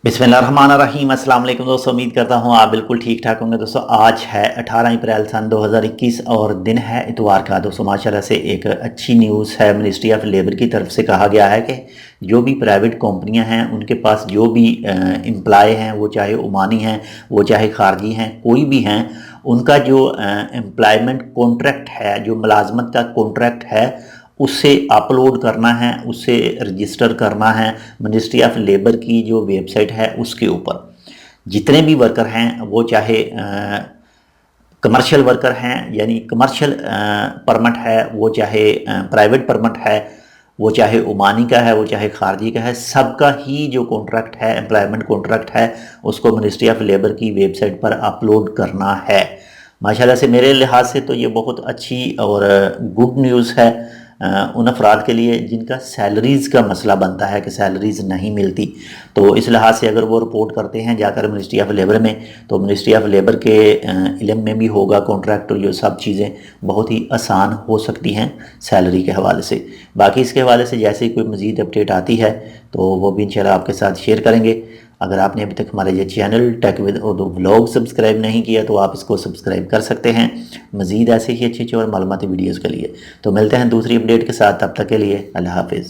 बिस्मिल्लाहिर्रहमानिर्रहीम। अस्सलाम वालेकुम दोस्तों, उम्मीद करता हूँ आप बिल्कुल ठीक ठाक होंगे। दोस्तों आज है 18 अप्रैल सन 2021 और दिन है इतवार का। दोस्तों माशाल्लाह से एक अच्छी न्यूज़ है। मिनिस्ट्री ऑफ लेबर की तरफ से कहा गया है कि जो भी प्राइवेट कंपनियां हैं उनके पास जो भी एम्प्लॉय हैं, वो चाहे ओमानी हैं, वो चाहे खारजी हैं, कोई भी हैं, उनका जो एम्प्लॉयमेंट कॉन्ट्रैक्ट है, जो मुलाजमत का कॉन्ट्रैक्ट है, उससे अपलोड करना है, उससे रजिस्टर करना है मिनिस्ट्री ऑफ लेबर की जो वेबसाइट है उसके ऊपर। जितने भी वर्कर हैं, वो चाहे कमर्शियल वर्कर हैं, यानी कमर्शियल परमिट है, वो चाहे प्राइवेट परमिट है, वो चाहे ओमानी का है, वो चाहे खारजी का है, सबका ही जो कॉन्ट्रैक्ट है, एम्प्लॉयमेंट कॉन्ट्रैक्ट है, उसको मिनिस्ट्री ऑफ लेबर की वेबसाइट पर अपलोड करना है। माशाल्लाह से मेरे लिहाज से तो ये बहुत अच्छी और गुड न्यूज़ है उन अफराद के लिए जिनका सैलरीज़ का मसला बनता है कि सैलरीज़ नहीं मिलती। तो इस लिहाज से अगर वो रिपोर्ट करते हैं जाकर मिनिस्ट्री ऑफ लेबर में, तो मिनिस्ट्री ऑफ लेबर के इल्म में भी होगा कॉन्ट्रैक्ट, और ये सब चीज़ें बहुत ही आसान हो सकती हैं सैलरी के हवाले से। बाकी इसके हवाले से जैसे ही कोई मज़ीद अपडेट आती है तो वो भी इंशाल्लाह आपके साथ शेयर करेंगे। अगर आपने अभी तक हमारे ये channel tech with Urdu vlog subscribe नहीं किया तो आप इसको सब्सक्राइब कर सकते हैं मज़ीद ऐसे ही अच्छी और मालूमाती वीडियोज़ के लिए। तो मिलते हैं दूसरी अपडेट के साथ, तब तक के लिए अल्लाह हाफिज़।